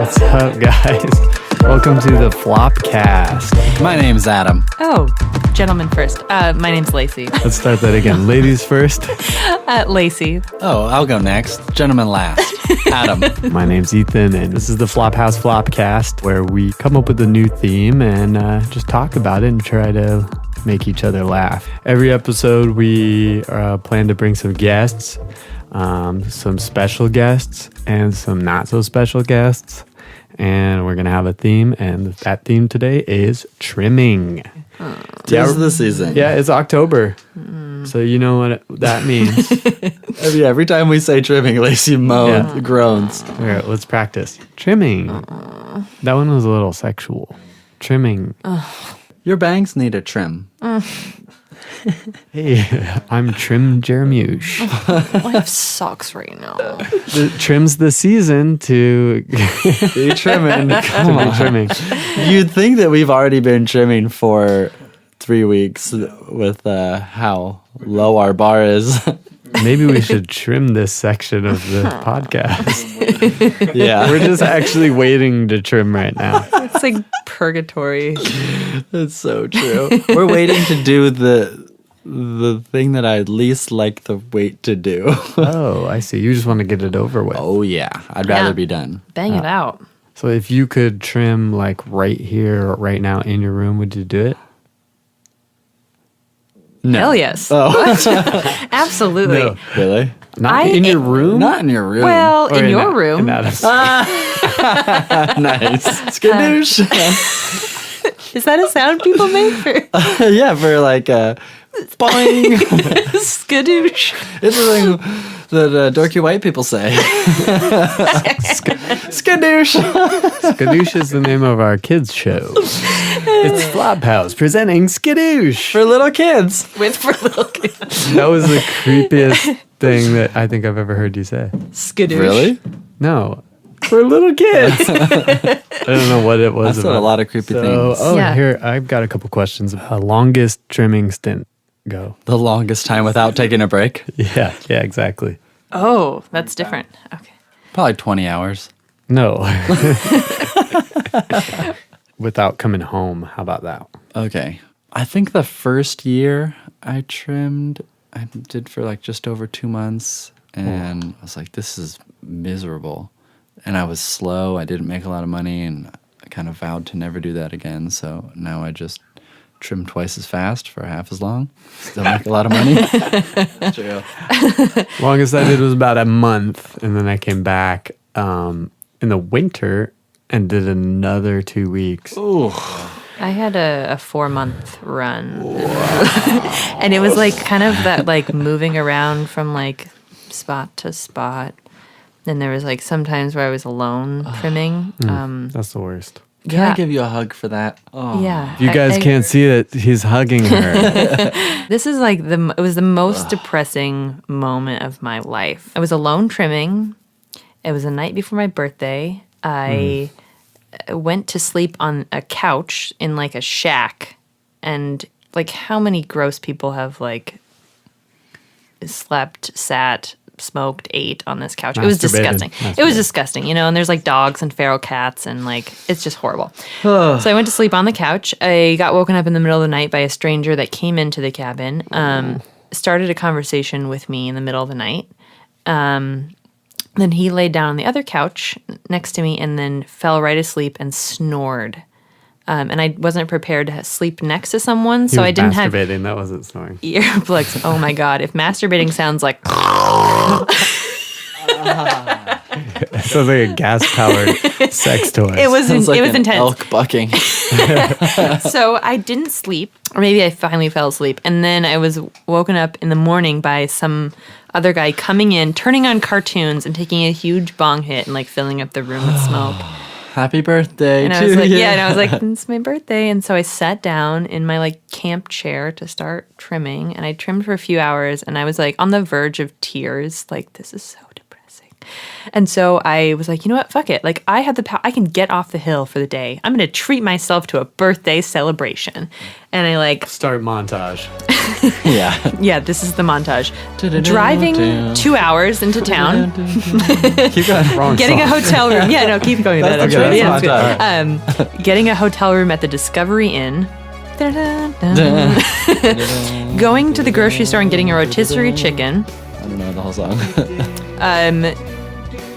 What's up, guys? Welcome to the FlopCast. My name's Adam. Oh, gentlemen first. My name's Lacey. Let's start that again. Ladies first. Lacey. Oh, I'll go next. Gentleman last. Adam. My name's Ethan, and this is the FlopHaus FlopCast, where we come up with a new theme and just talk about it and try to make each other laugh. Every episode, we plan to bring some guests, some special guests, and some not so special guests. And we're going to have a theme, and that theme today is trimming. Tis the season. Yeah, it's October. So you know what that means. Every time we say trimming, Lacey moans, groans. All right, let's practice. Trimming. That one was a little sexual. Trimming. Your bangs need a trim. Hey, I'm Trim Jeremouche. I have socks right now. Trim's the season to Be trimming. come on. Trimming. You'd think that we've already been trimming for 3 weeks with how low our bar is. Maybe we should trim this section of the podcast. Yeah. We're just actually waiting to trim right now. It's like purgatory. That's so true. We're waiting to do the thing that I least like the wait to do. Oh, I see. You just want to get it over with. Oh, yeah. I'd rather be done. Bang it out. So if you could trim like right here, or right now in your room, would you do it? No. Hell yes. Oh. Absolutely. No. Really? Not in your room? Not in your room. Well, Or in your in room. Adam's. Nice. Skadoosh. Is that a sound people make for Yeah, for like boing. skadoosh? It's a thing that dorky white people say. Skadoosh. Skadoosh is the name of our kids' show. It's FlopHaus presenting Skadoosh. For little kids. With for little kids. That was the creepiest thing that I think I've ever heard you say. Skadoosh. Really? No, for little kids. I don't know what it was I've said about. a lot of creepy things. Oh, here, I've got a couple questions. Longest trimming stint. Go. The longest time without taking a break? Yeah, exactly. Oh, that's different. Okay. Probably 20 hours. No. Without coming home. How about that? Okay. I think the first year I trimmed, I did for like just over 2 months. And I was like, this is miserable. And I was slow. I didn't make a lot of money. And I kind of vowed to never do that again. So now I just trim twice as fast for half as long. Still make a lot of money. True. Longest I did was about a month. And then I came back in the winter and did another 2 weeks. Ooh. I had a 4-month run. And it was like kind of that like moving around from like spot to spot. And there was like sometimes where I was alone trimming. That's the worst. Can I give you a hug for that? Oh. Yeah. If you guys can't see it, he's hugging her. This is like it was the most depressing moment of my life. I was alone trimming. It was the night before my birthday. I went to sleep on a couch in like a shack. And like how many gross people have like slept, sat, smoked, ate on this couch. It was disgusting. It was disgusting, you know, and there's like dogs and feral cats and like it's just horrible. So I went to sleep on the couch. I got woken up in the middle of the night by a stranger that came into the cabin, started a conversation with me in the middle of the night. Then he laid down on the other couch next to me and then fell right asleep and snored. And I wasn't prepared to sleep next to someone, so I didn't have masturbating. That wasn't snoring. earplugs. Oh my god! If masturbating sounds like It sounds like a gas-powered sex toy. it was, Sounds like it was an intense. elk bucking. So I didn't sleep, or maybe I finally fell asleep, and then I was woken up in the morning by some other guy coming in, turning on cartoons, and taking a huge bong hit and like filling up the room with smoke. Happy birthday And I to was like, you. yeah, and I was like, it's my birthday. And so I sat down in my like camp chair to start trimming, and I trimmed for a few hours, and I was like on the verge of tears. Like, this is so depressing. And so I was like, you know what? Fuck it. Like, I have the power. I can get off the hill for the day. I'm going to treat myself to a birthday celebration. And I like... Start montage. Yeah. Yeah, this is the montage. Driving 2 hours into town. Keep going. Wrong Getting song. a hotel room. Yeah, no, keep going. That's That's okay, right. that's Yeah, my it's good. Getting a hotel room at the Discovery Inn. Going to the grocery store and getting a rotisserie chicken. I don't know the whole song.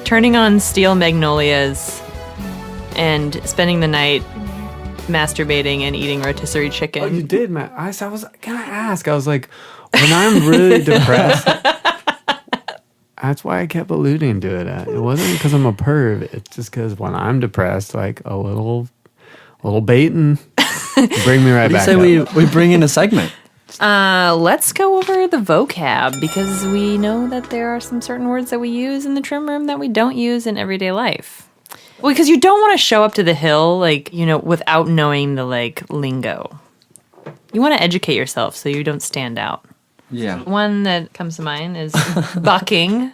Turning on Steel Magnolias and spending the night masturbating and eating rotisserie chicken. Oh, you did, Matt. I was gonna ask. I was like, when I'm really depressed, that's why I kept alluding to it. It wasn't because I'm a perv. It's just because when I'm depressed, like a little baiting, bring me right back. Say we bring in a segment. Let's go over the vocab because we know that there are some certain words that we use in the trim room that we don't use in everyday life. Well, because you don't want to show up to the hill, like, you know, without knowing the, like, lingo. You want to educate yourself so you don't stand out. Yeah. One that comes to mind is bucking.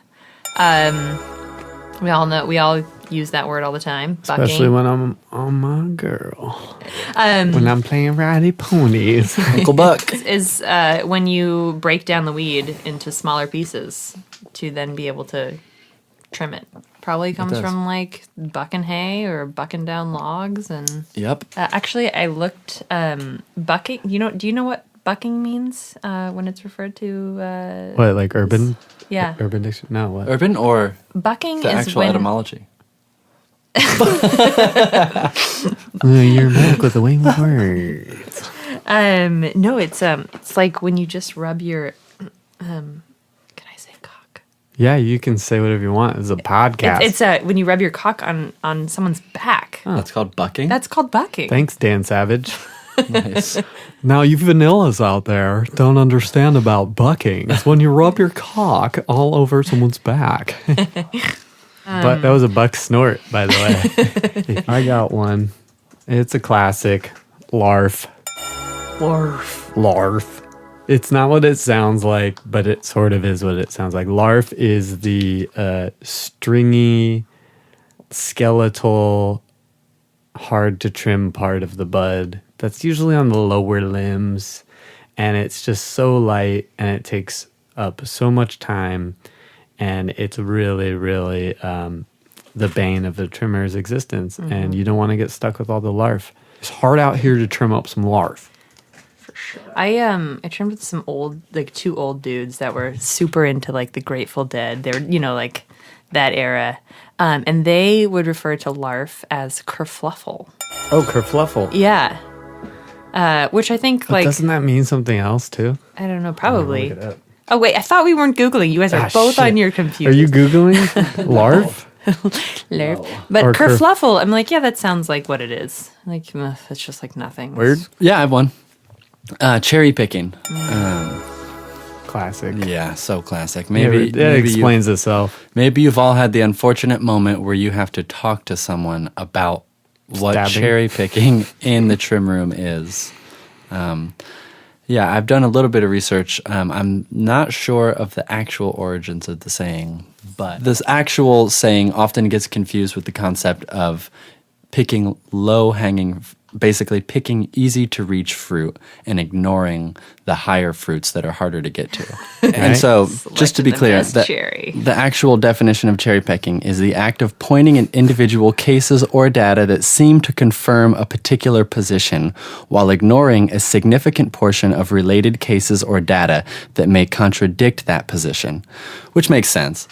We all use that word all the time. Bucking. Especially when I'm on my girl. When I'm playing ridey ponies. Uncle Buck. Is when you break down the weed into smaller pieces to then be able to trim it. Probably comes from like bucking hay or bucking down logs and. Yep. Actually, I looked bucking. Do you know what bucking means when it's referred to? What, like urban? Yeah. Urban dictionary? No, what? Urban or Bucking the is actual when etymology? You're back with the wing of words. No, it's like when you just rub your. Can I say cock? Yeah, you can say whatever you want. It's a podcast. It's when you rub your cock on someone's back. That's called bucking? That's called bucking. Thanks, Dan Savage. Nice. Now, you vanillas out there don't understand about bucking. It's when you rub your cock all over someone's back. But that was a buck snort, by the way. I got one. It's a classic. Larf. Larf. It's not what it sounds like, but it sort of is what it sounds like. Larf is the stringy, skeletal, hard to trim part of the bud. That's usually on the lower limbs, and it's just so light, and it takes up so much time, and it's really, really the bane of the trimmer's existence, and you don't want to get stuck with all the larf. It's hard out here to trim up some larf. For sure. I trimmed with some two old dudes that were super into like the Grateful Dead. They were, like that era. And they would refer to larf as kerfluffle. Oh, kerfluffle. Yeah. Which I think, But doesn't that mean something else, too? I don't know, probably. Look it up. Oh, wait, I thought we weren't Googling. You guys are both shit. on your computer. Are you Googling larf? Larf. But Or kerfluffle, I'm like, yeah, that sounds like what it is. Like, it's just like nothing. Weird? Yeah, I have one. Cherry picking. Classic. Yeah, so classic. Yeah, Maybe that explains itself. Maybe you've all had the unfortunate moment where you have to talk to someone about what Stabbing. cherry picking in the trim room is. Yeah, I've done a little bit of research. I'm not sure of the actual origins of the saying, but this actual saying often gets confused with the concept of picking low-hanging, basically picking easy-to-reach fruit and ignoring the higher fruits that are harder to get to. And so, just to be clear, the actual definition of cherry picking is the act of pointing at individual cases or data that seem to confirm a particular position while ignoring a significant portion of related cases or data that may contradict that position, which makes sense.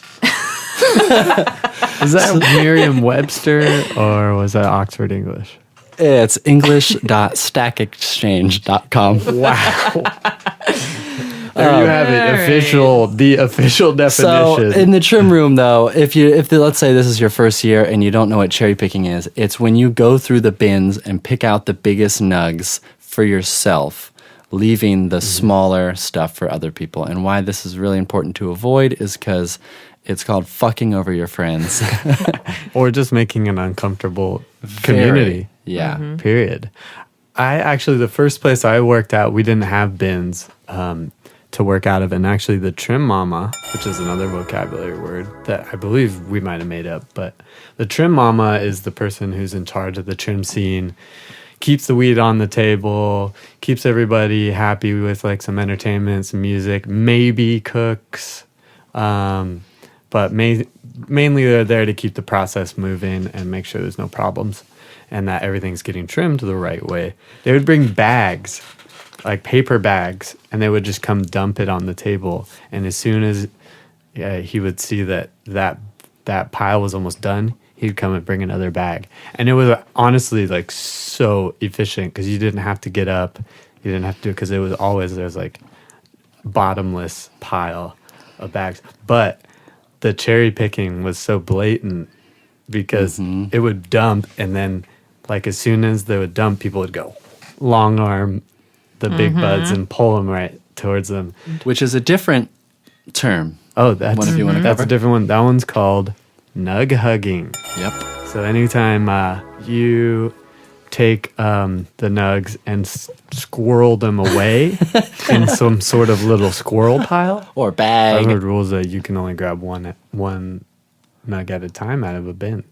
Is that Merriam-Webster or was that Oxford English? It's english.stackexchange.com. Wow. There you have it. The official definition. So in the trim room, though, if let's say this is your first year and you don't know what cherry picking is, it's when you go through the bins and pick out the biggest nugs for yourself, leaving the smaller stuff for other people. And why this is really important to avoid is because it's called fucking over your friends. Or just making an uncomfortable community. Yeah. Mm-hmm. Period. The first place I worked at, we didn't have bins. to work out of. And actually the trim mama, which is another vocabulary word that I believe we might have made up, but the trim mama is the person who's in charge of the trim scene, keeps the weed on the table, keeps everybody happy with like some entertainment, some music, maybe cooks, but mainly they're there to keep the process moving and make sure there's no problems and that everything's getting trimmed the right way. They would bring bags, like paper bags, and they would just come dump it on the table. And as soon as he would see that pile was almost done, he'd come and bring another bag. And it was honestly like so efficient because you didn't have to get up. You didn't have to, because it was always, there's like bottomless pile of bags. But the cherry picking was so blatant because it would dump, and then like as soon as they would dump, people would go long arm the big buds and pull them right towards them. Which is a different term. Oh, that's if you want to that's cover. a different one. That one's called nug hugging. Yep. So anytime you take the nugs and squirrel them away in some sort of little squirrel pile, Or bag. I heard rules that you can only grab one nug at a time out of a bin.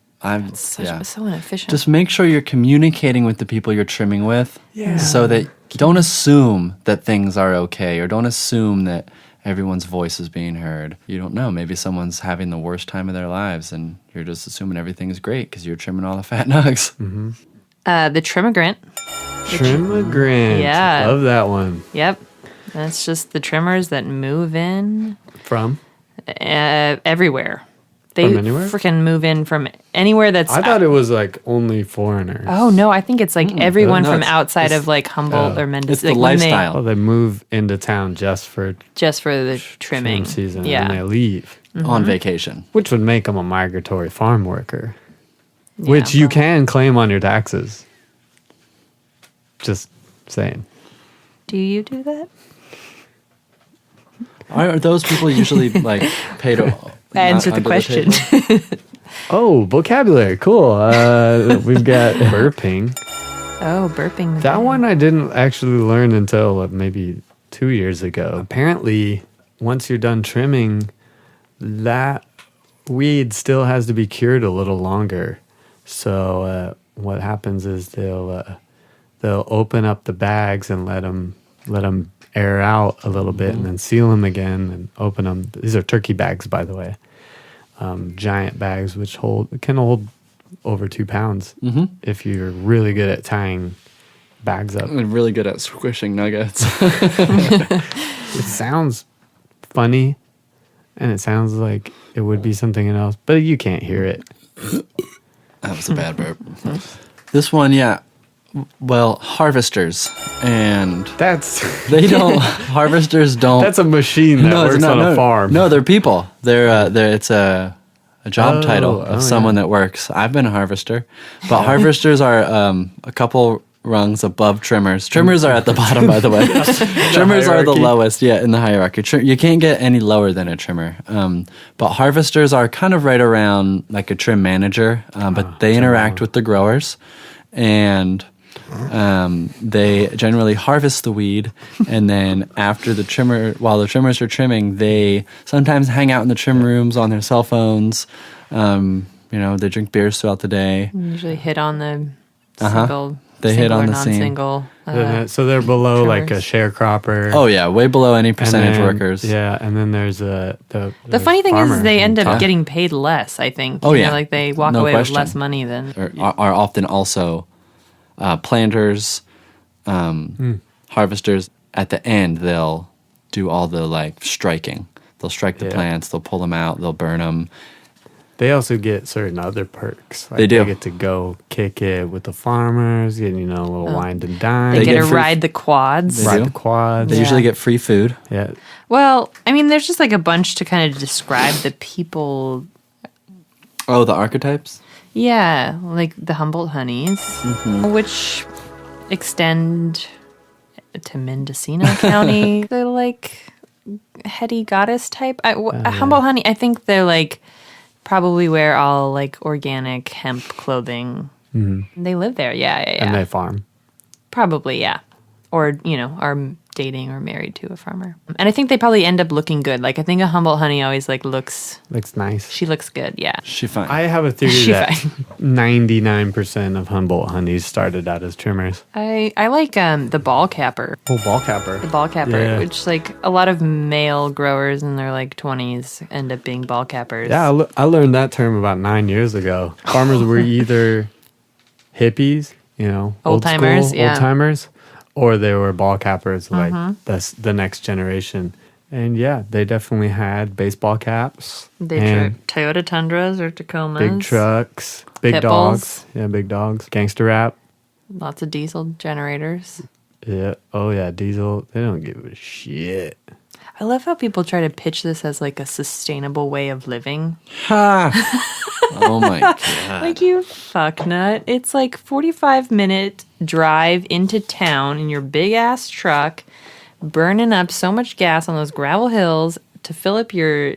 So inefficient. Just make sure you're communicating with the people you're trimming with, so that don't assume that things are okay, or don't assume that everyone's voice is being heard. You don't know. Maybe someone's having the worst time of their lives, and you're just assuming everything is great because you're trimming all the fat nugs. The Trimigrant. Trimigrant. Yeah. Love that one. Yep. That's just the trimmers that move in From? everywhere. They From anywhere? freaking move in from anywhere that's... I thought it was like only foreigners. Oh, no. I think it's like everyone no, from it's- outside of like Humboldt or Mendocino. It's the like when lifestyle. Oh, they move into town just for just for the trimming. trim season, Yeah. and they leave, On vacation. which would make them a migratory farm worker, which Yeah, you well. can claim on your taxes. Just saying. Do you do that? Are those people usually like paid to Answer not the under question. table? Oh, vocabulary, cool. We've got burping. Oh, burping. the That bag. one I didn't actually learn until maybe 2 years ago. Apparently, once you're done trimming, that weed still has to be cured a little longer. So what happens is they'll open up the bags and let them air out a little bit, and then seal them again and open them. These are turkey bags, by the way. Giant bags which can hold over 2 pounds if you're really good at tying bags up. I'm really good at squishing nuggets. It sounds funny, and it sounds like it would be something else, but you can't hear it. That was a bad burp. This one, yeah. Well, harvesters, and they don't. Harvesters don't. That's a machine that works on a farm. No, they're people. It's a job title of someone that works. I've been a harvester, but harvesters are a couple rungs above trimmers. Trimmers are at the bottom, by the way. Trimmers are the hierarchy? lowest, in the hierarchy. You can't get any lower than a trimmer. But harvesters are kind of right around like a trim manager, but they interact with the growers, and they generally harvest the weed, and then while the trimmers are trimming, they sometimes hang out in the trim rooms on their cell phones. They drink beers throughout the day. Usually hit on the single. They hit single on or the scene. non-single. So they're below like a trimmers. sharecropper. Oh yeah, way below any and percentage then- workers. Yeah, and then there's the funny thing farmer is they end who up talk- getting paid less, I think. Oh, yeah. Like they walk No away question. with less money than... Are often also planters, harvesters. At the end, they'll do all the like striking. They'll strike the plants. They'll pull them out. They'll burn them. They also get certain other perks. Like They do. They get to go kick it with the farmers, get, a little wine and dine. They get to get free- ride the quads. They ride do. the quads. They usually get free food. Yeah. Well, I mean, there's just like a bunch to kind of describe the people. Oh, the archetypes. Yeah, like the Humboldt Honeys, which extend to Mendocino County. They're like heady goddess type. Humboldt Honey, I think they're like probably wear all like organic hemp clothing. They live there, yeah. And they farm. Probably, yeah. Or, are dating or married to a farmer. And I think they probably end up looking good. Like I think a Humboldt honey always like looks nice. She looks good, yeah. She fine. I have a theory that 99% of Humboldt honeys started out as trimmers. I like the ball capper. Oh, ball capper. The ball capper, Yeah. which like a lot of male growers in their like 20s end up being ball cappers. Yeah, I learned that term about 9 years ago. Farmers were either hippies, Old-timers, yeah. old timers, or they were ball cappers, like that's the next generation. And yeah, they definitely had baseball caps. They and drove Toyota Tundras or Tacomas. big trucks, big Pit dogs. bulls. Yeah, big dogs. Gangster rap. Lots of diesel generators. Yeah. Oh yeah, diesel. They don't give a shit. I love how people try to pitch this as like a sustainable way of living. Oh my God. Like you fucknut. It's like 45-minute drive into town in your big ass truck, burning up so much gas on those gravel hills to fill up your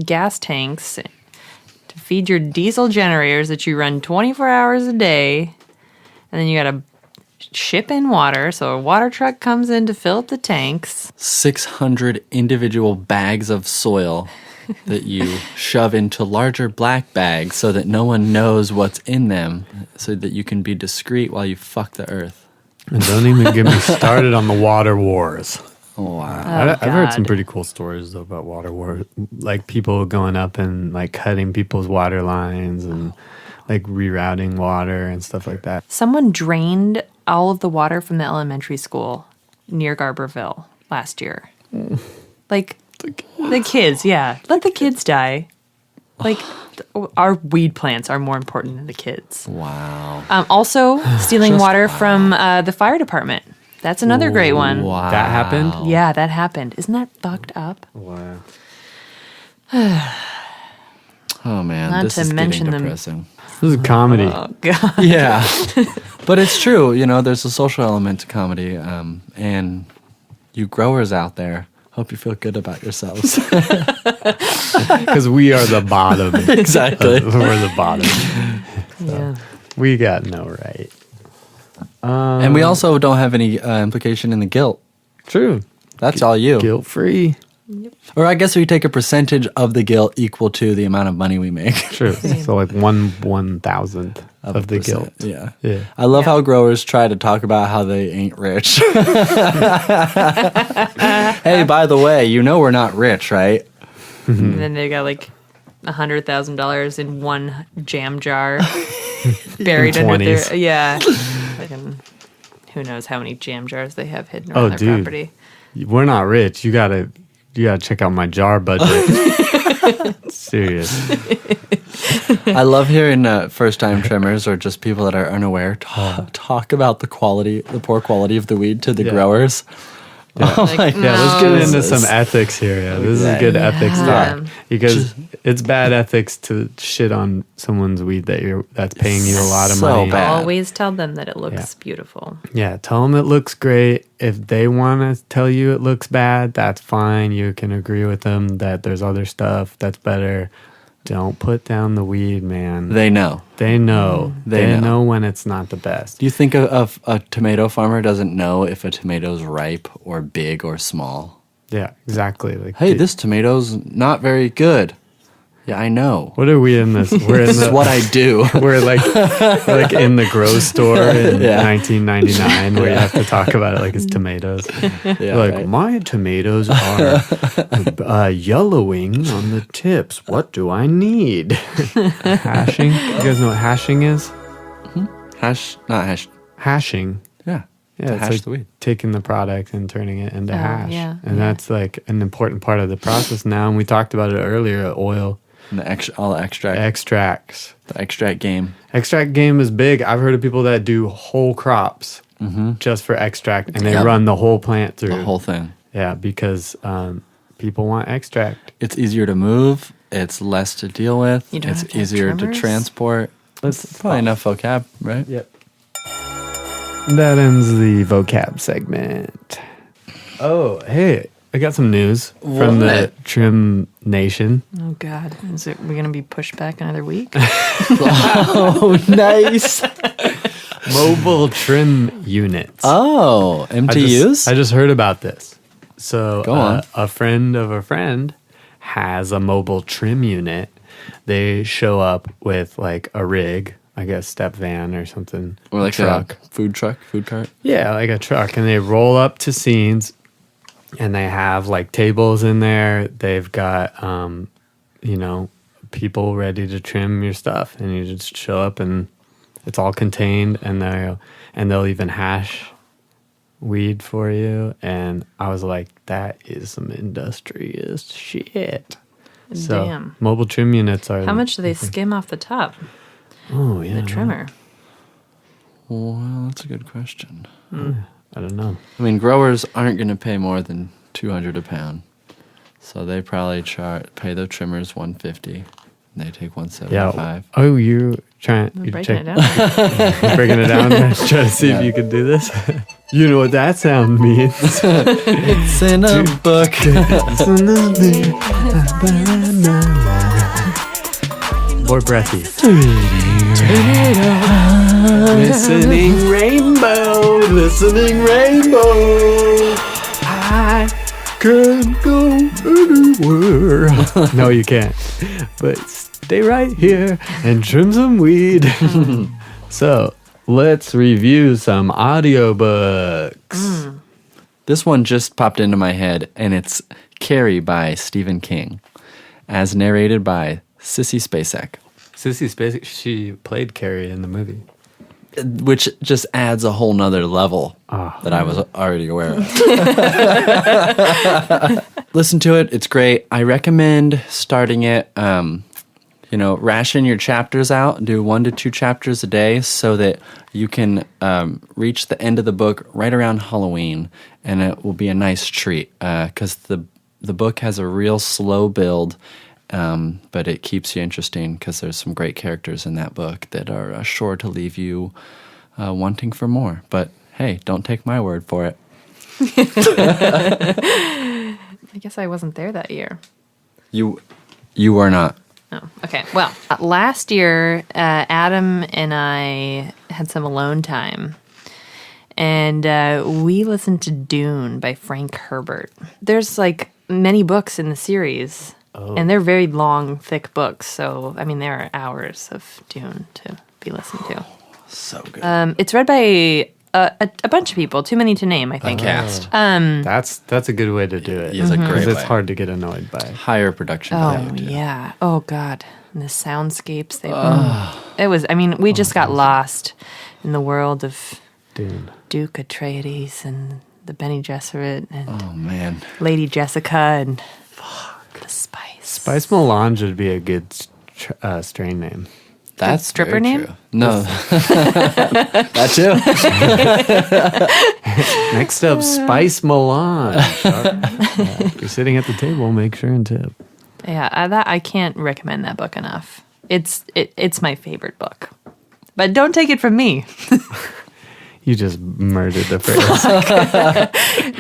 gas tanks, to feed your diesel generators that you run 24 hours a day. And then you got to ship in water. So a water truck comes in to fill up the tanks. 600 individual bags of soil that you shove into larger black bags so that no one knows what's in them, so that you can be discreet while you fuck the earth. And don't even get me started on the water wars. Oh, wow. I've heard some God. pretty cool stories though about water wars, like people going up and like cutting people's water lines and like rerouting water and stuff like that. Someone drained all of the water from the elementary school near Garberville last year. Like, the kids, yeah. Let the kids die. Like, our weed plants are more important than the kids. Wow. Also, stealing water from the fire department. That's another great one. Wow. That happened? Yeah, that happened. Isn't that fucked up? Wow. Oh, man. Not this to is mention getting them- depressing. This is comedy. Oh, God. Yeah. But it's true. There's a social element to comedy. And you growers out there, hope you feel good about yourselves. Because we are the bottom. Exactly. We're the bottom. Yeah. We got no right. And we also don't have any implication in the guilt. True. That's all you. Guilt free. Or I guess we take a percentage of the guilt equal to the amount of money we make. True. So like 1/1000th of the guilt. Yeah. Yeah. I love Yeah. how growers try to talk about how they ain't rich. Hey, by the way, we're not rich, right? And then they got like $100,000 in one jam jar buried In under 20s. their. Yeah. Fucking, who knows how many jam jars they have hidden around their dude. property. We're not rich. You gotta check out my jar budget. Serious. I love hearing first-time trimmers or just people that are unaware talk about the poor quality of the weed to the Yeah. growers. Yeah. Oh Like, my Yeah, let's get into Jesus. some ethics here. Yeah, this is good ethics talk because it's bad ethics to shit on someone's weed that's paying you a lot of So money. bad. Always tell them that it looks Yeah. beautiful. Yeah, tell them it looks great. If they want to tell you it looks bad, that's fine. You can agree with them that there's other stuff that's better. Don't put down the weed, man. They know. They know. They They know. know when it's not the best. Do you think a tomato farmer doesn't know if a tomato's ripe or big or small? Yeah, exactly. Like, Hey, this tomato's not very good. Yeah, I know. What are we in this? We're in This is what I do. We're like in the grow store in Yeah. 1999 where you have to talk about it like it's tomatoes. Yeah, Like, right. my tomatoes are yellowing on the tips. What do I need? Hashing? You guys know what hashing is? Not hash. Hashing. Yeah. Yeah, To it's hash like the weed. taking the product and turning it into hash. yeah, and yeah. that's like an important part of the process now. And we talked about it earlier, oil And all the extract. extracts. The extract game. Extract game is big. I've heard of people that do whole crops just for extract, and they Yep. run the whole plant through. The whole thing. Yeah, because people want extract. It's easier to move. It's less to deal with. You don't It's have to have easier to trimmers? transport. That's probably enough vocab, right? Yep. That ends the vocab segment. Oh, hey, I got some news from the What? Trim Nation. Oh, God. Is it, we going to be pushed back another week? Oh, nice. Mobile trim units. Oh, MTUs? I just heard about this. So Go on. A friend of a friend has a mobile trim unit. They show up with like a rig, I guess step van or something. Or like truck. a food cart? Yeah, like a truck. And they roll up to scenes and they have like tables in there. They've got, people ready to trim your stuff. And you just show up and it's all contained. And they'll even hash weed for you. And I was like, that is some industrious shit. So, Damn. mobile trim units are... How much do they skim off the top? Oh, yeah. The trimmer. Well, that's a good question. I don't know. I mean, growers aren't going to pay more than $200 a pound. So they probably pay the trimmers $150. And they take $175. Yeah. Oh, you're trying... I'm You're breaking it down. breaking it down. Try to see if you can do this. You know what that sound means. It's in a book. More breathy. Listening rainbow, listening rainbow. I can go anywhere. No, you can't. But stay right here and trim some weed. So, let's review some audiobooks. This one just popped into my head, and it's Carrie by Stephen King, as narrated by Sissy Spacek, Sissy Spacek, she played Carrie in the movie. which just adds a whole nother level that I was already aware of. Listen to it. It's great. I recommend starting it, ration your chapters out. Do 1 to 2 chapters a day so that you can reach the end of the book right around Halloween, and it will be a nice treat because the book has a real slow build, but it keeps you interesting because there's some great characters in that book that are sure to leave you wanting for more. But hey, don't take my word for it. I guess I wasn't there that year. You were not. Oh, okay. Well, last year, Adam and I had some alone time, and we listened to Dune by Frank Herbert. There's like many books in the series, and they're very long, thick books. So, I mean, there are hours of Dune to be listened to. So good. It's read by a bunch of people, too many to name, I think. Cast. That's a good way to do it. It's a great Because it's way. hard to get annoyed by. Higher production Oh, value. too. yeah. Oh, God. And the soundscapes. It was, I mean, we just got lost in the world of Dune. Duke Atreides and the Bene Gesserit and Oh, man. Lady Jessica and the Spice. Spice Melange would be a good strain name. That's stripper very name? true. No. That too? Next up, Spice Melange. You're sitting at the table, make sure and tip. Yeah, I can't recommend that book enough. It's my favorite book. But don't take it from me. You just murdered the phrase.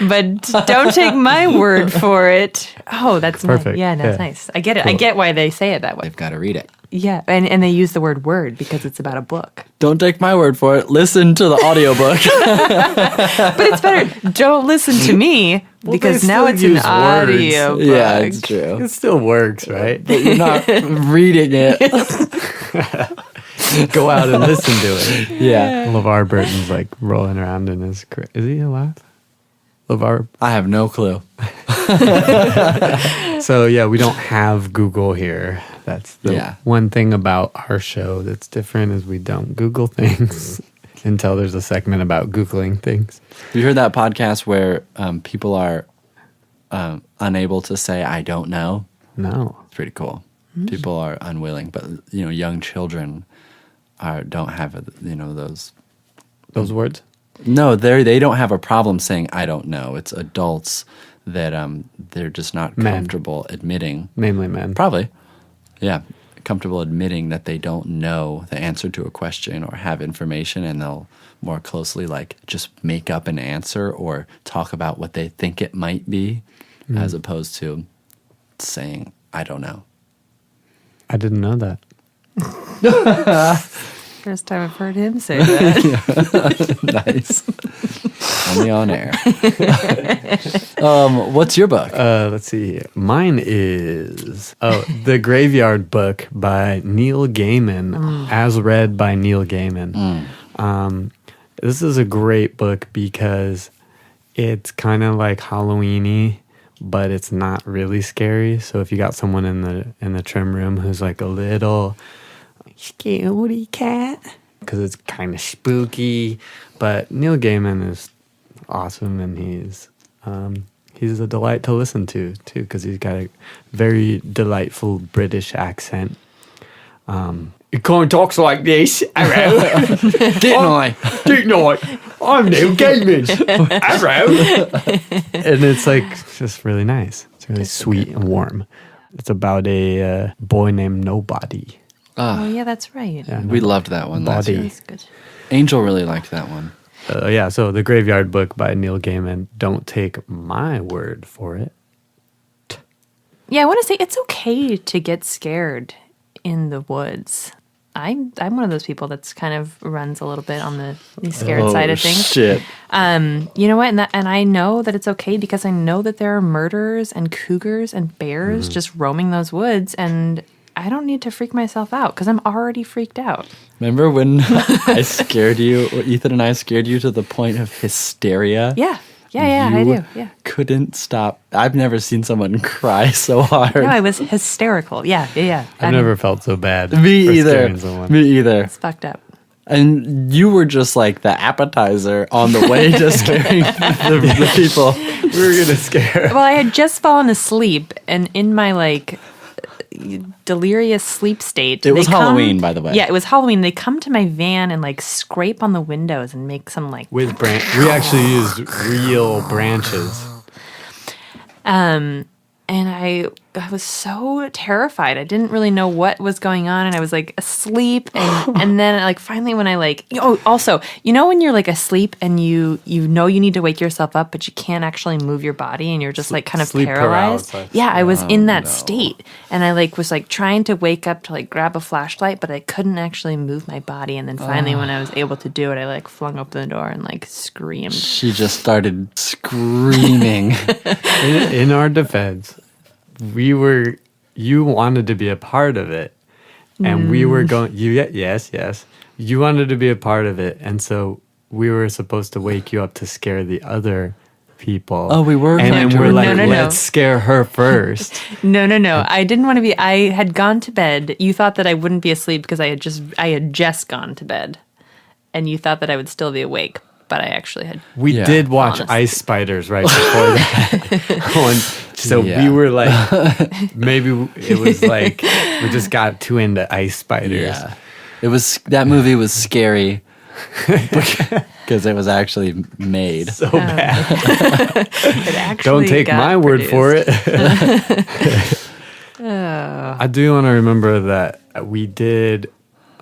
But don't take my word for it. Oh, that's Perfect. Nice. Yeah, that's Yeah. nice. I get it. I Cool. get why they say it that way. They've got to read it. Yeah, and they use the word word because it's about a book. Don't take my word for it. Listen to the audiobook. But it's better. Don't listen to me because they now still it's an use words. audio book. Yeah, it's true. It still works, right? But you're not reading it. Go out and listen to it. Yeah. LeVar Burton's like rolling around in his... Is he alive? LeVar... I have no clue. So, yeah, we don't have Google here. That's the one thing about our show that's different is we don't Google things until there's a segment about Googling things. Have you heard that podcast where people are unable to say, I don't know? No. It's pretty cool. People are unwilling, but, young children don't have, Those words? No, they don't have a problem saying, I don't know. It's adults that they're just not comfortable admitting. Mainly men. Probably. Yeah. Comfortable admitting that they don't know the answer to a question or have information, and they'll more closely just make up an answer or talk about what they think it might be as opposed to saying, I don't know. I didn't know that. First time I've heard him say that. Nice. Only on air. What's your book? Let's see here. Mine is The Graveyard Book by Neil Gaiman, as read by Neil Gaiman. This is a great book because it's kind of like Halloween-y, but it's not really scary. So if you got someone in the trim room who's like a little scaredy cat, because it's kind of spooky, but Neil Gaiman is awesome, and he's a delight to listen to too, because he's got a very delightful British accent. He kind of talks like this. Hello. Didn't I? I'm Neil Gaiman. Hello. And it's like just really nice. It's really sweet and warm. It's about a boy named Nobody. Oh, yeah, that's right. Yeah, we loved that one last year. That's good. Angel really liked that one. So The Graveyard Book by Neil Gaiman. Don't take my word for it. Yeah, I want to say it's okay to get scared in the woods. I'm one of those people that's kind of runs a little bit on the scared side of things. Shit. You know what? And I know that it's okay because I know that there are murderers and cougars and bears just roaming those woods, and I don't need to freak myself out because I'm already freaked out. Remember when I scared you, Ethan and I scared you to the point of hysteria? Yeah, I do. Yeah. Couldn't stop. I've never seen someone cry so hard. No, I was hysterical. Yeah. I've never felt so bad. Me for either. scaring someone. Me either. It's fucked up. And you were just like the appetizer on the way to scaring the people. We were going to scare. Well, I had just fallen asleep, and in my delirious sleep state. It was Halloween, by the way. Yeah, it was Halloween. They come to my van and scrape on the windows and make some with we actually used real branches. And I was so terrified. I didn't really know what was going on, and I was asleep. And then finally when I also, when you're asleep and you know you need to wake yourself up, but you can't actually move your body, and you're just kind of paralyzed. Paralysis. Yeah, I was in that state, and I was trying to wake up to grab a flashlight, but I couldn't actually move my body. And then finally when I was able to do it, I flung open the door and screamed. She just started screaming. In our defense, you wanted to be a part of it, and we were going. Yes. You wanted to be a part of it, and so we were supposed to wake you up to scare the other people. Oh, we were. And then we're No. let's scare her first. No. I didn't want to be. I had gone to bed. You thought that I wouldn't be asleep because I had just gone to bed, and you thought that I would still be awake. But I actually had. We did watch Ice Spiders right before that. So we were maybe it was we just got too into Ice Spiders. Yeah. That movie was scary because it was actually made. So bad. It actually Don't take my word for it. I do want to remember that we did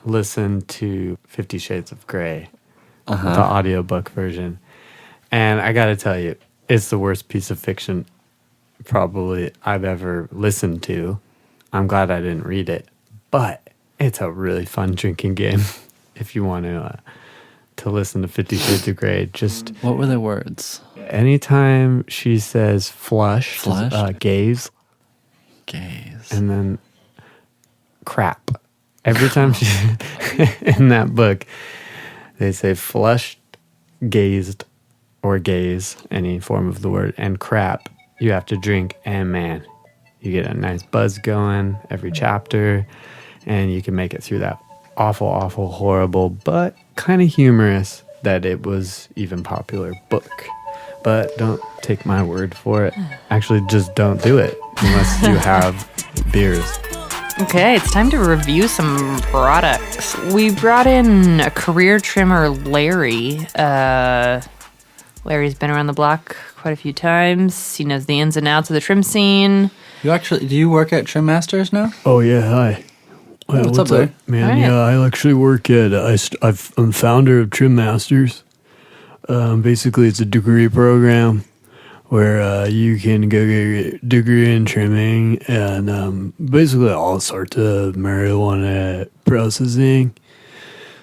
listen to 50 Shades of Grey. The audiobook version. And I gotta tell you, it's the worst piece of fiction probably I've ever listened to. I'm glad I didn't read it, but it's a really fun drinking game if you want to listen to 50 Shades of Grey. Just what were the words? Anytime she says flush, gaze, and then crap. Every time she in that book, they say flushed, gazed, or gaze, any form of the word, and crap, you have to drink, and man, you get a nice buzz going every chapter, and you can make it through that awful, awful, horrible, but kind of humorous that it was even popular book. But don't take my word for it. Actually, just don't do it unless you have beers. Okay, it's time to review some products. We brought in a career trimmer, Larry. Larry's been around the block quite a few times. He knows the ins and outs of the trim scene. Do you work at Trim Masters now? Oh, yeah, hi. What's up, man? Man, yeah, I actually work at, I'm founder of Trim Masters. Basically, it's a degree program where you can go get a degree in trimming and basically all sorts of marijuana processing.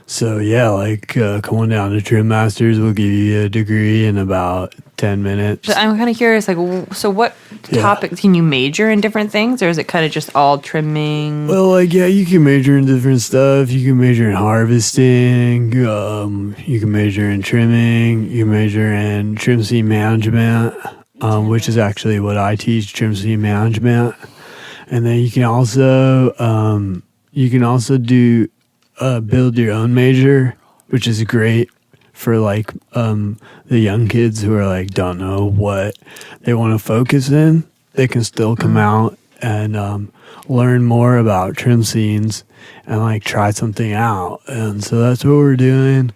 So yeah, coming down to Trim Masters will give you a degree in about 10 minutes. So I'm kind of curious, so what topics can you major in different things, or is it kind of just all trimming? Well, you can major in different stuff. You can major in harvesting. You can major in trimming. You can major in trim seam management, which is actually what I teach, trim seam management. And then you can also do build your own major, which is great for the young kids who are don't know what they want to focus in. They can still come out and learn more about trim scenes and try something out. And so that's what we're doing.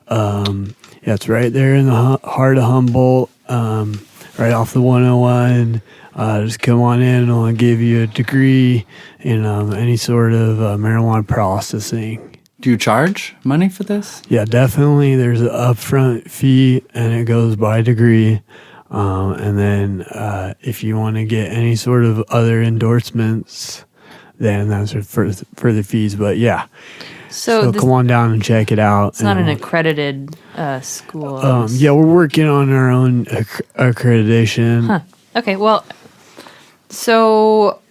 It's right there in the heart of Humboldt, right off the 101. Just come on in and I'll give you a degree in any sort of marijuana processing. Do you charge money for this? Yeah, definitely. There's an upfront fee and it goes by degree. And then if you want to get any sort of other endorsements, then that's for the fees. But yeah. So come on down and check it out. It's not an accredited school. Yeah, we're working on our own accreditation. Huh. Okay, well, so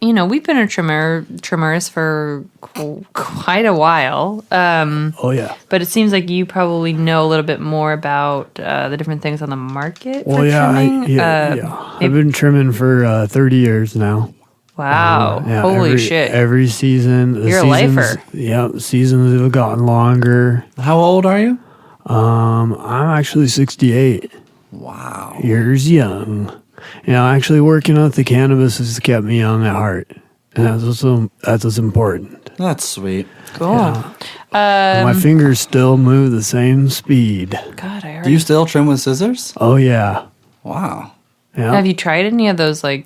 we've been trimmers for quite a while. Oh yeah. But it seems like you probably know a little bit more about the different things on the market. Well, I've been trimming for 30 years now. Wow! Holy shit! Every season, you're a lifer. Yeah, seasons have gotten longer. How old are you? I'm actually 68. Wow. Years young. Actually working with the cannabis has kept me young at heart. And that's what's important. That's sweet. Cool. Yeah. My fingers still move the same speed. God, I heard. Do you still trim with scissors? Oh, yeah. Wow. Yeah. Have you tried any of those, the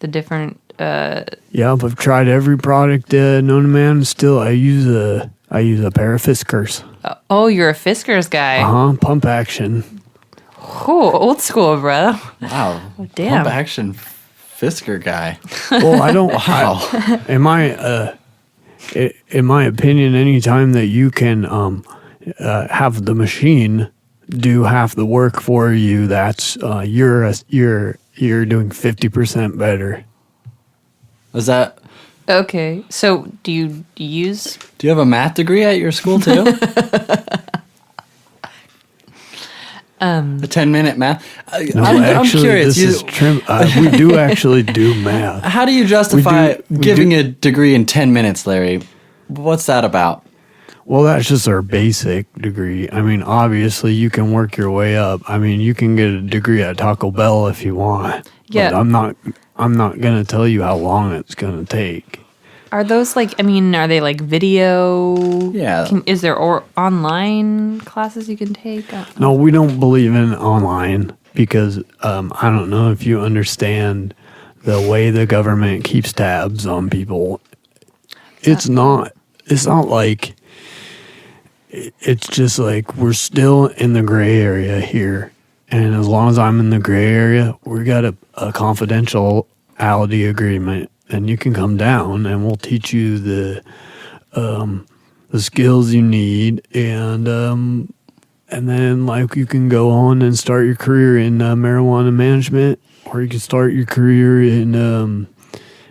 different... Yeah, I've tried every product known to man. Still, I use a pair of Fiskars. Oh, you're a Fiskars guy. Pump action. Cool, old school, bro. Wow. Oh, damn. Pump action Fisker guy. Well, I don't. Wow. In my opinion, anytime that you can have the machine do half the work for you, that's you're doing 50% better. Is that okay? So, do you use? Do you have a math degree at your school too? A 10-minute math. I'm curious. This is trim. We do actually do math. How do you justify giving a degree in 10 minutes, Larry? What's that about? Well, that's just our basic degree. I mean, obviously, you can work your way up. I mean, you can get a degree at Taco Bell if you want. Yeah. But I'm not going to tell you how long it's going to take. Are those are they video? Yeah. Is there online classes you can take? No, we don't believe in online because I don't know if you understand the way the government keeps tabs on people. It's not like, it's just we're still in the gray area here. And as long as I'm in the gray area, we got a confidentiality agreement. And you can come down, and we'll teach you the skills you need, and then you can go on and start your career in marijuana management, or you can start your career in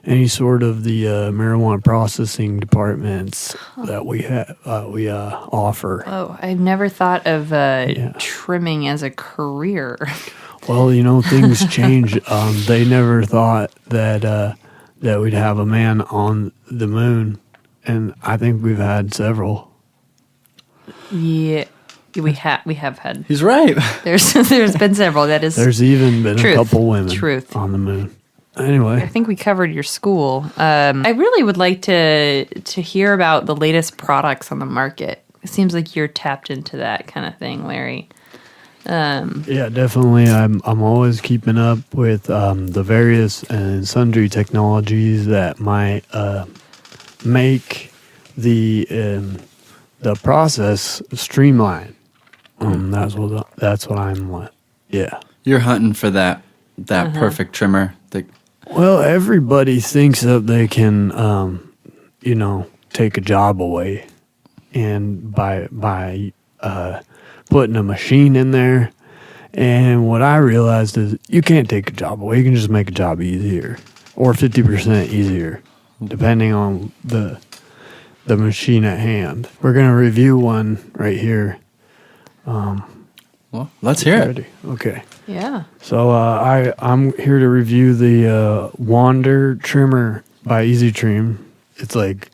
any sort of the marijuana processing departments that we offer. Oh, I've never thought of trimming as a career. Well, things change. They never thought that we'd have a man on the moon, and I think we've had several. Yeah, we have had. He's right. There's been several. That is. There's even been a couple women on the moon. Anyway, I think we covered your school. I really would like to hear about the latest products on the market. It seems like you're tapped into that kind of thing, Larry. Yeah, definitely. I'm always keeping up with the various and sundry technologies that might make the process streamlined. That's what I'm. Yeah. You're hunting for that perfect trimmer. Well, everybody thinks that they can, take a job away. and by putting a machine in there. And what I realized is you can't take a job away. You can just make a job easier or 50% easier, depending on the machine at hand. We're going to review one right here. Well, let's hear it. Okay. Yeah. So I'm here to review the Wander Trimmer by Easy Trim. It's like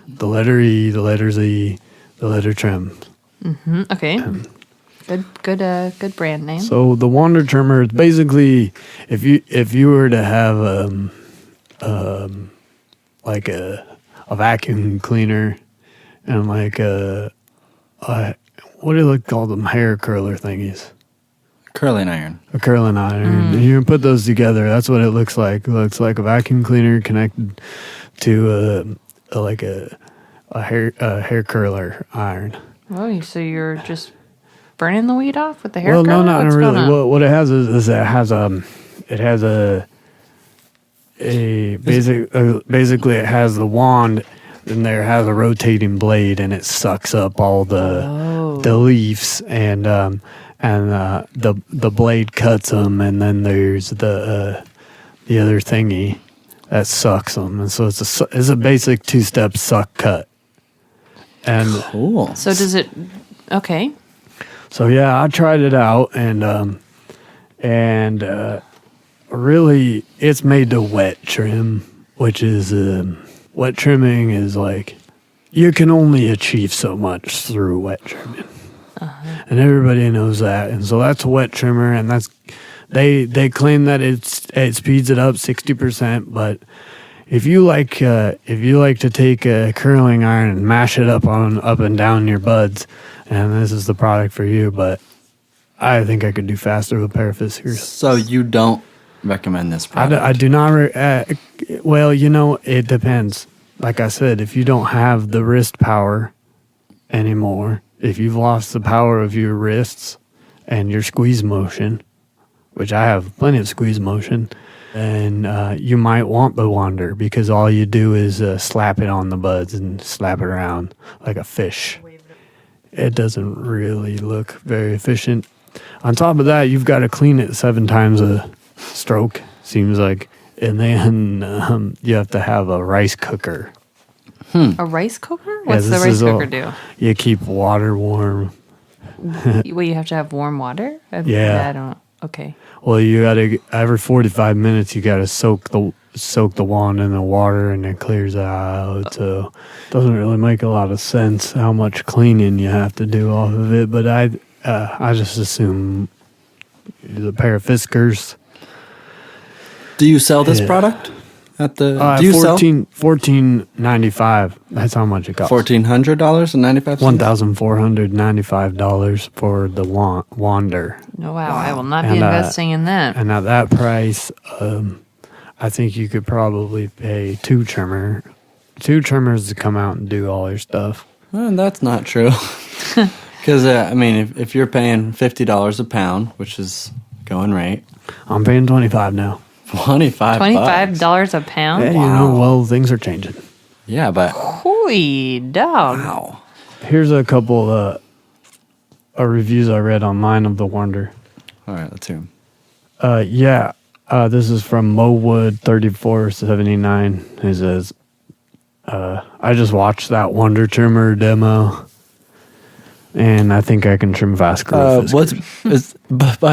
the letter E, the letter Z, the letter Trim. Mm-hmm. Okay. Good brand name. So the Wander Trimmer is basically if you were to have like a vacuum cleaner and like what do they call them, hair curler thingies? Curling iron. A curling iron. Mm. You can put those together. That's what it looks like. It looks like a vacuum cleaner connected to a hair curler iron. Oh, so you're just burning the weed off with the hair Well, curler? no, not What's really. going on? What it has is it has basically it has the wand, and there has a rotating blade, and it sucks up all the leaves, and the blade cuts them, and then there's the other thingy that sucks them, and so it's a basic 2-step suck cut. And cool. So does it? Okay. So yeah, I tried it out, and really, it's made to wet trim, which is wet trimming is like you can only achieve so much through wet trimming, and everybody knows that. And so that's a wet trimmer, and that's they claim that it speeds it up 60%, but if you like to take a curling iron and mash it up and down your buds, and this is the product for you, but I think I could do faster with a pair of scissors. So you don't recommend this product? I do not. Well, it depends. Like I said, if you don't have the wrist power anymore, if you've lost the power of your wrists and your squeeze motion, which I have plenty of squeeze motion, and you might want the Wander, because all you do is slap it on the buds and slap it around like a fish. It doesn't really look very efficient. On top of that, you've got to clean it 7 times a stroke, seems like. And then you have to have a rice cooker. A rice cooker? What's the rice cooker do? You keep water warm. Well, you have to have warm water? Yeah. I don't. Okay. Well, you got to every 45 minutes you got to soak the wand in the water, and it clears out. So it doesn't really make a lot of sense how much cleaning you have to do off of it. But I just assume the pair of Fiskars. Do you sell this product at the? Do you $14.95. That's how much it costs. $1,400.95. $1,495 for the Wander. No, wow. I will not be investing in that. And at that price, I think you could probably pay two trimmers to come out and do all your stuff. Well, that's not true. Because if you're paying $50 a pound, which is going rate, I'm paying $25 now. $25 a pound? Yeah, well, things are changing. Yeah, but holy dog! Wow. Here's a couple of reviews I read online of the Wander. All right, let's hear them. This is from Mowood3479. He says, I just watched that Wander trimmer demo, and I think I can trim faster. By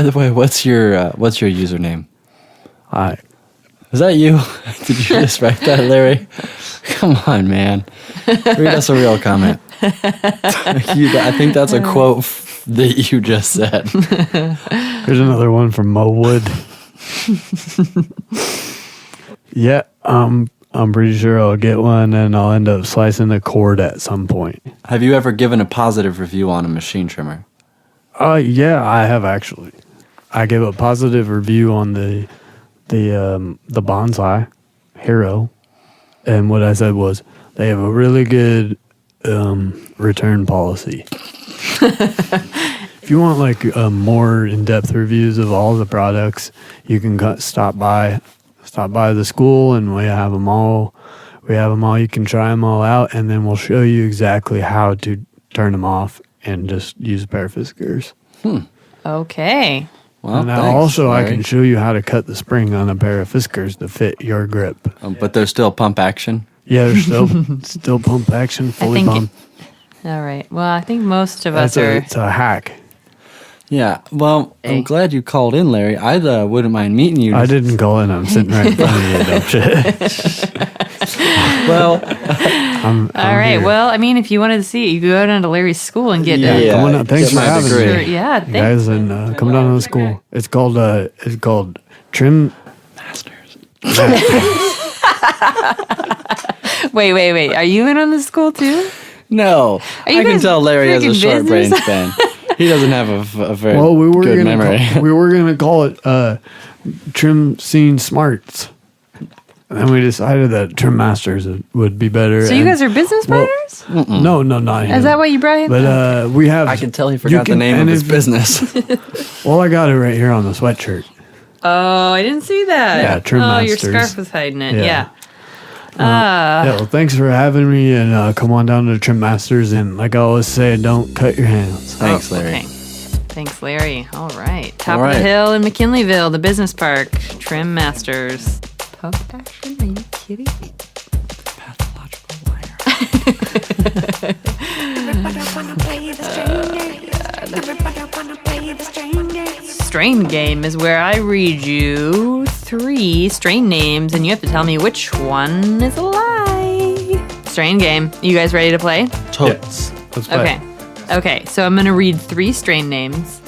the way, what's your username? Is that you? Did you just write that, Larry? Come on, man. Read us a real comment. I think that's a quote that you just said. Here's another one from Mowood. Yeah, I'm pretty sure I'll get one, and I'll end up slicing the cord at some point. Have you ever given a positive review on a machine trimmer? Yeah, I have actually. I gave a positive review on the Bonsai Hero, and what I said was they have a really good return policy. If you want more in-depth reviews of all the products, you can stop by the school, and we have them all. We have them all. You can try them all out, and then we'll show you exactly how to turn them off and just use a pair of fiskars. Okay. Well, and thanks, also, Larry. I can show you how to cut the spring on a pair of fiskars to fit your grip. But there's still pump action. Yeah, there's still pump action, fully think pumped. All right. Well, I think most of us are. It's a hack. Yeah. Well, I'm glad you called in, Larry. I wouldn't mind meeting you. I didn't call in. I'm sitting right in front of you. Dumb shit. Well, I'm All right. here. Well, I mean, if you wanted to see it, you could go down to Larry's school and get Yeah. Come on out. Thanks Get for my having degree. me. Sure, yeah, You guys, and come down to the school. It's called Trim Masters. Wait. Are you in on the school too? No, Are you I can guys tell Larry has a freaking short brain business? span. He doesn't have a very Well, we were good gonna memory. we were gonna call it Trim Scene Smarts, and then we decided that Trim Masters would be better. So you guys are business well, partners? No, not him. Is that what you brought him? But we have. I can tell he you forgot the can- name of and his if- business. Well, I got it right here on the sweatshirt. Oh, I didn't see that. Yeah, Trim Oh, your Masters. scarf was hiding it. Yeah. Yeah. Yeah, well, thanks for having me, and come on down to Trim Masters. And like I always say, don't cut your hands. Thanks, Larry. Okay. Thanks, Larry. All right. Top All of the right. hill in McKinleyville, the business park. Trim Masters. Pump action? Are you kidding? Pathological liar. Strain game is where I read you 3 strain names, and you have to tell me which one is a lie. Strain game. You guys ready to play? Totes. Let's play. Okay, so I'm going to read 3 strain names.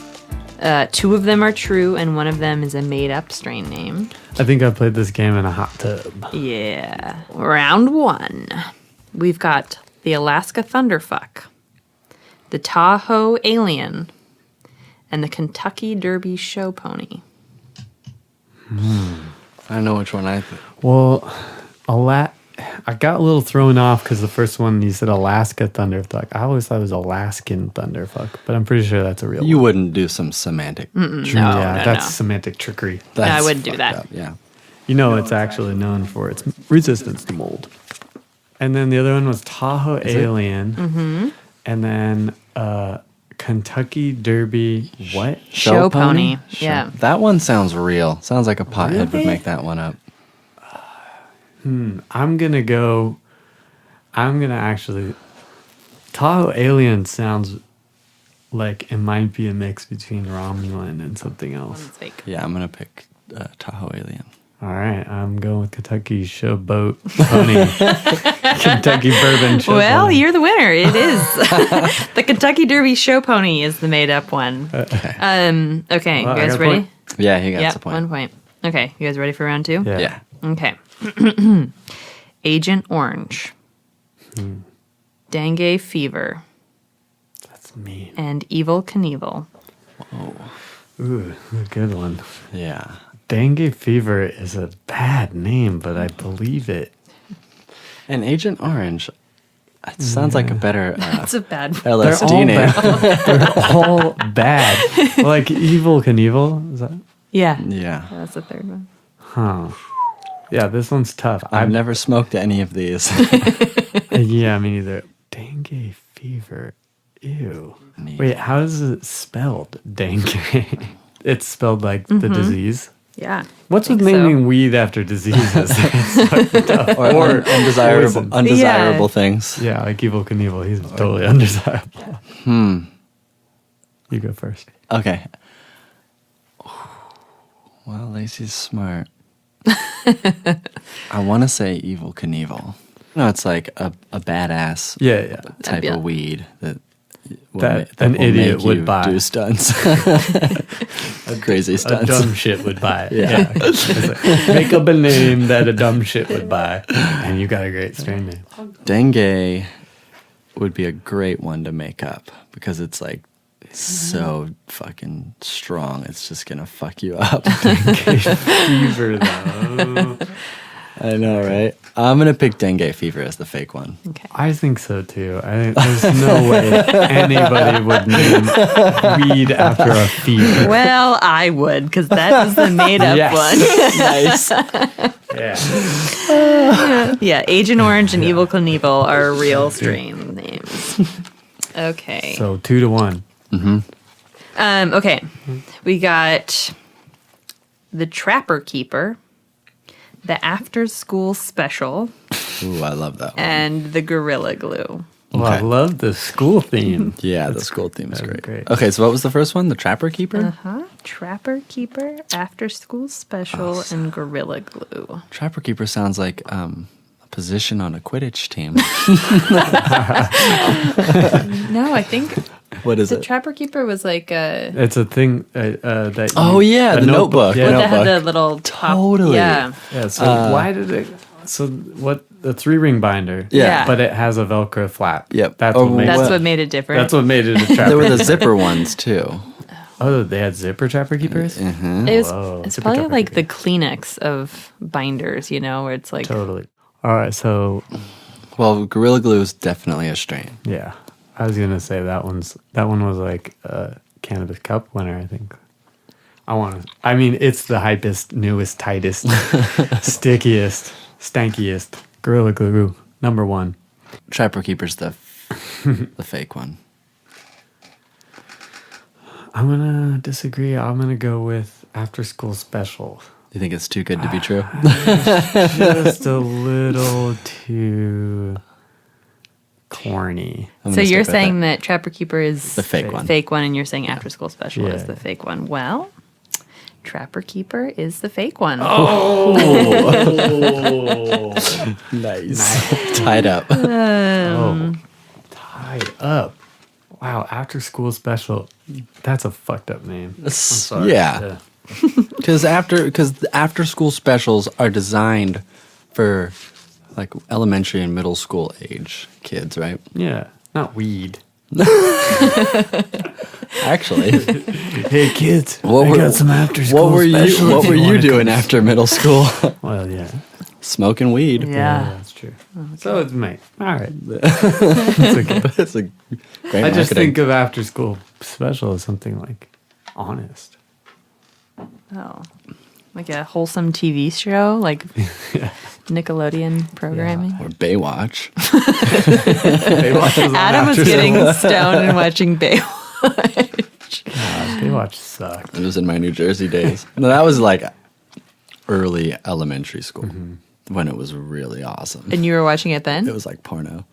2 of them are true, and 1 of them is a made-up strain name. I think I played this game in a hot tub. Yeah. Round 1. We've got the Alaska Thunderfuck, the Tahoe Alien, and the Kentucky Derby Show Pony. I know which one I. Well, I got a little thrown off because the first one you said Alaska Thunderfuck. I always thought it was Alaskan Thunderfuck, but I'm pretty sure that's a real You one. wouldn't do some semantic. Yeah, that's no. semantic trickery. That's I wouldn't do fucked that. up, yeah. You know, it's actually known for its resistance to mold. And then the other one was Tahoe Alien. Mm-hmm. And then Kentucky Derby, what? Show Pony. Yeah. That one sounds real. Sounds like a pothead would make that one up. I'm going to actually. Tahoe Alien sounds like it might be a mix between Romulan and something else. It's fake. Yeah, I'm gonna pick Tahoe Alien. All right, I'm going with Kentucky Showboat Pony. Kentucky Bourbon Show Well, Pony. you're the winner. It is. The Kentucky Derby Show Pony is the made-up one. Okay, Well, you I guys got a ready? point. Yeah, he got Yep, the point. 1 point. Okay, you guys ready for round 2? Yeah. Yeah. Okay. Agent Orange, Dengue Fever, That's me. and Evil Knievel. Ooh, a good one. Yeah. Dengue fever is a bad name, but I believe it. And Agent Orange. It sounds like a better That's a bad one. They're LSD all name. bad. They're all bad. Like Evil Knievel? Is that? Yeah. Yeah. That's the third one. Huh. Yeah, this one's tough. I've never smoked any of these. Yeah, me neither. Dengue fever. Ew. Wait, how is it spelled? Dengue. It's spelled like the disease. Yeah. What's I with think so. naming weed after diseases? It's fucking tough. or undesirable, poison. undesirable things. Yeah, like Evil Knievel. He's totally undesirable. You go first. Okay. Well, Lacey's smart. I want to say Evil Knievel. No, it's like a badass Yeah. type Yeah. of weed that That an will idiot make would you buy. do stunts. Crazy A stunts. dumb shit would buy it. Yeah. It's like, make up a name that a dumb shit would buy, and you got a great strain name. Dengue would be a great one to make up because it's like so fucking strong. It's just gonna fuck you up. Fever though. I know, right? I'm going to pick dengue fever as the fake one. Okay. I think so too. I think there's no way anybody would name weed after a fever. Well, I would, because that is the made-up Yes. one. Nice. Yeah, Agent Orange and Evil Knievel are real strain names. Okay. So 2-1. Okay. We got the Trapper Keeper, the After School Special, Ooh, I love that one. and the Gorilla Glue. Well, I Okay. love the school theme. Yeah, the school theme is That's great. great. Okay, so what was the first one? The Trapper Keeper? Trapper Keeper, After School Special, and Gorilla Glue. Trapper Keeper sounds like a position on a Quidditch team. No, I think What is the it? Trapper Keeper was like a... It's a thing that. Oh, yeah, a the notebook. Yeah, The that had notebook. the little top. Totally. Yeah. Yeah, so why did it? So what? The 3-ring binder. Yeah. But it has a Velcro flap. Yep. That's Oh, what makes. That's Well, what made it different. That's what made it a trapper. There were the zipper ones, too. Oh, they had zipper trapper keepers. It was, Whoa. it's Super probably Trapper like the Keeper. Kleenex of binders, you know, where it's like... Totally. All right, so Well, Gorilla Glue is definitely a strain. yeah, I was gonna say that one was like a Cannabis Cup winner. I think. I mean, it's the hypest, newest, tightest, stickiest, stankiest Gorilla Glue #1. Trapper Keeper's the fake one. I'm gonna disagree. I'm gonna go with After School Special. You think it's too good to be true? Just a little too corny. I'm So gonna you're stick with saying it. that Trapper Keeper is The fake one. fake one, and you're saying After School Special is Yeah. the fake one. Well, Trapper Keeper is the fake one. Nice. Tied up. Tied up. Wow, After School Special. That's a fucked up name. I'm sorry. Yeah. Because after school specials are designed for like elementary and middle school age kids, right? Yeah. Not weed. Actually, Hey kids, what I were got some after school what were you special what if were you wanna doing come. after middle school? Well, yeah. Smoking weed. Yeah. that's true. So it's me. All right. That's okay. It's a great I just marketing. think of After School Special as something like honest. Oh, like a wholesome TV show, like Nickelodeon programming. or Baywatch. Baywatch was on Adam was After getting School. stoned and watching Baywatch. Baywatch sucked. It was in my New Jersey days. No, that was like early elementary school when it was really awesome. And you were watching it then? It was like porno.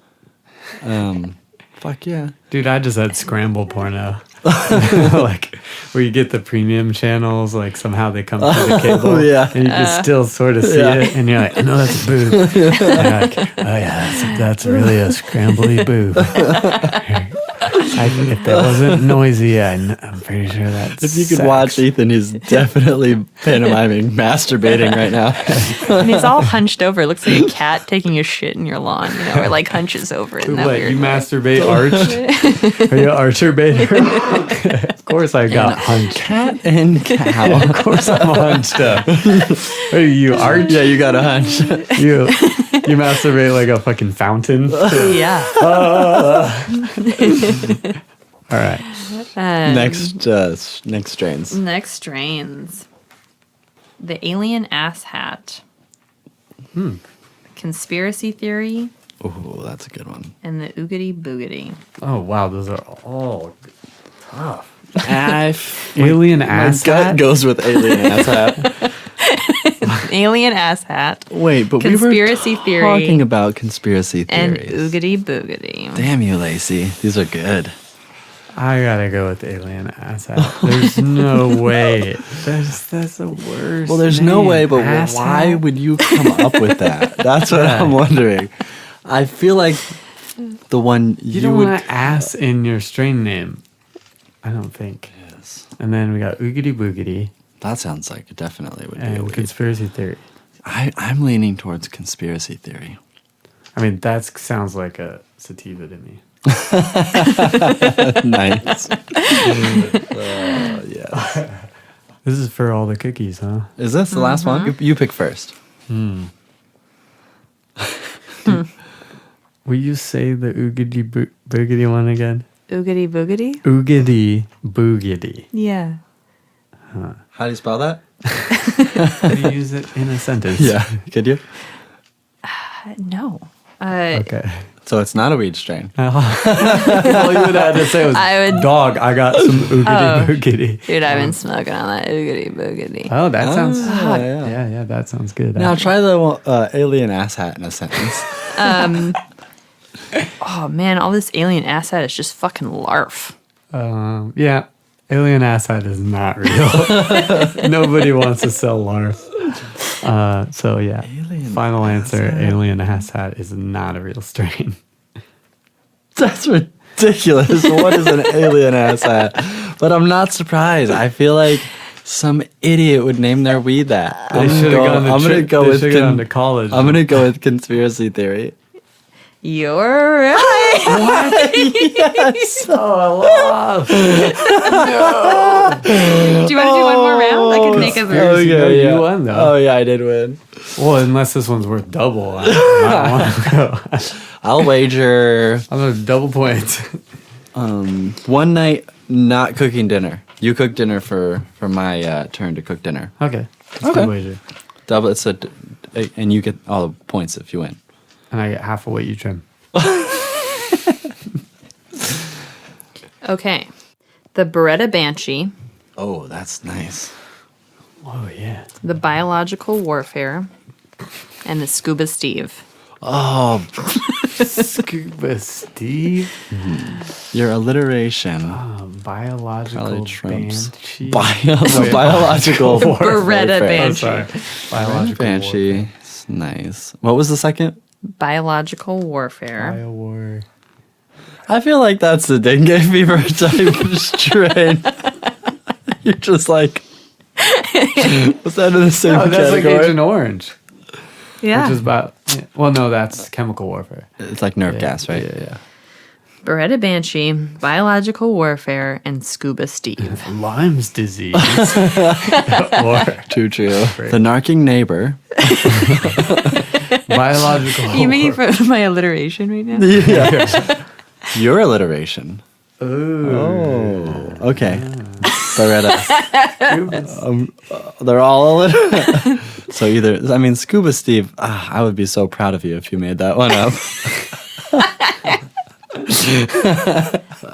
Fuck yeah. Dude, I just had scramble porno. Like where you get the premium channels, like somehow they come through the cable. yeah. And you can still sort of see it, and you're like, I know that's a boob. And you're like, oh yeah, that's really a scrambly boob. If that wasn't noisy, I'm pretty sure that's If you could sex. watch Ethan, he's definitely pantomiming masturbating right now. And he's all hunched over. It looks like a cat taking a shit in your lawn, you know, or like hunches over in that What, weird you way. masturbate arched? Are you an archer baiter? Of course I got hunched. Cat and cow. Of course I'm hunched up. Are you arch? Yeah, you got a hunch. You masturbate like a fucking fountain? Yeah. All right. Next strains. Next strains. The Alien Ass Hat. Conspiracy Theory, Oh, that's a good one. and the Oogity Boogity. Oh wow, those are all tough. My Alien ass gut hat? goes with alien ass hat. Alien Ass Hat Wait, but Conspiracy we were theory talking about conspiracy and theories. Oogity Boogity. Damn you, Lacey. These are good. I gotta go with alien ass hat. There's no way. That's the worst. Well, there's no name. way, but Ass why hat? would you come up with that? That's what I'm wondering. I feel like the one You you don't would. want ass in your strain name. I don't think. Yes. And then we got oogity boogity That sounds like it definitely would be a and weed. conspiracy theory. I'm leaning towards conspiracy theory. I mean, that sounds like a sativa to me. Nice. Yeah. This is for all the cookies, huh? Is this the last one? You pick first. Will you say the oogity boogity one again? Oogity boogity? Oogity boogity. Yeah. How do you spell that? How do you use it in a sentence? Yeah. Could you? No. Okay. So it's not a weed strain. All you would have to say was, dog, I got some oogity boogity. Dude, I've been smoking on that oogity boogity. Oh, that sounds... yeah. Yeah, that sounds good. Now try the alien ass hat in a sentence. Oh, man, all this alien asshat is just fucking larf. Yeah, alien asshat is not real. Nobody wants to sell LARF. So yeah, final answer, alien asshat is not a real strain. That's ridiculous. What is an alien ass hat? But I'm not surprised. I feel like some idiot would name their weed that. They should have gone to college. I'm gonna go with conspiracy theory. You're right. What? Yes. Oh, I lost. No. Do you want to do one more round? I can make a version. You won though. Oh yeah, I did win. Well, unless this one's worth double, I want to go. I'll wager. I'm gonna double points. One night not cooking dinner. You cook dinner for my turn to cook dinner. Okay. Good wager. Double. And you get all the points if you win. And I get half of what you trim. Okay. The Beretta Banshee. Oh, that's nice. Oh yeah. The Biological Warfare. And the Scuba Steve. Oh, Scuba Steve. your alliteration. Biological banshee. Biological Beretta Banshee. Oh, sorry. Biological Banshee. warfare. It's nice. What was the second? Biological Warfare. Biowar. I feel like that's the dengue fever type of strain. You're just like, what's that in the same Oh, that's category? like Agent Orange. Yeah. Which is about... Yeah. Well, no, that's chemical warfare. It's like nerve gas, right? Yeah. Beretta Banshee, Biological Warfare, and Scuba Steve. Lyme's disease. Or True. The narking neighbor. biological Are you making fun of my alliteration right now? Yeah. Your alliteration. Ooh. Oh, okay. Beretta. They're all alliteration. So Scuba Steve, I would be so proud of you if you made that one up.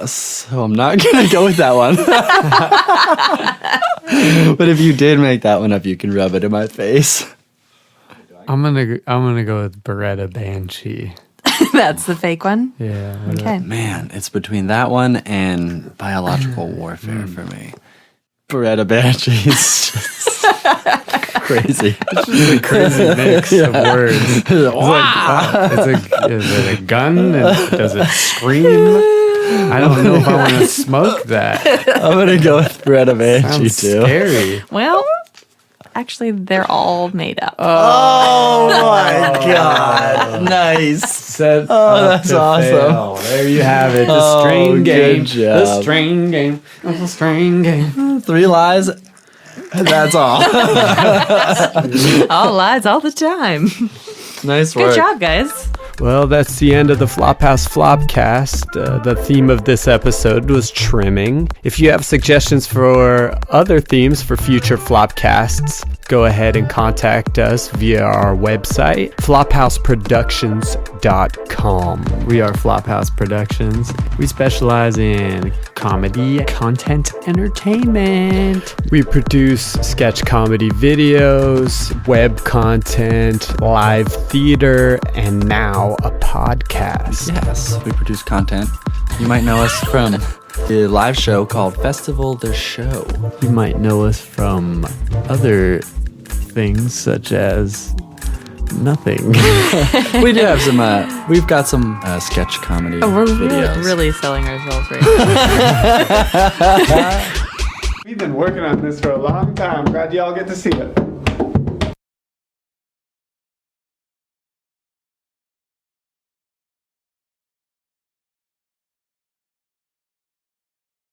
So I'm not going to go with that one. But if you did make that one up, you can rub it in my face. I'm gonna go with Beretta Banshee. That's the fake one? Yeah. Okay. Man, it's between that one and biological warfare for me. Beretta Banshee is just crazy. It's just a crazy mix of words. Is it a gun? Does it scream? I don't know if I want to smoke that. I'm going to go with Beretta Banshee Sounds too. scary. Well, actually, they're all made up. Oh my God. Nice. That's awesome. Fail. There you have it. The strain game. Good job. The strain game. The strain game. 3 lies. That's all. All lies all the time. Nice work. Good job, guys. Well, that's the end of the FlopHaus FlopCast. The theme of this episode was trimming. If you have suggestions for other themes for future FlopCasts, go ahead and contact us via our website, FlopHausProductions.com. We are FlopHaus Productions. We specialize in comedy, content, entertainment. We produce sketch comedy videos, web content, live theater, and now a podcast. Yes, we produce content. You might know us from the live show called Festival the Show. You might know us from other things such as nothing. We do have some, we've got some sketch comedy Oh, we're videos. really selling ourselves right now. We've been working on this for a long time. Glad y'all get to see it.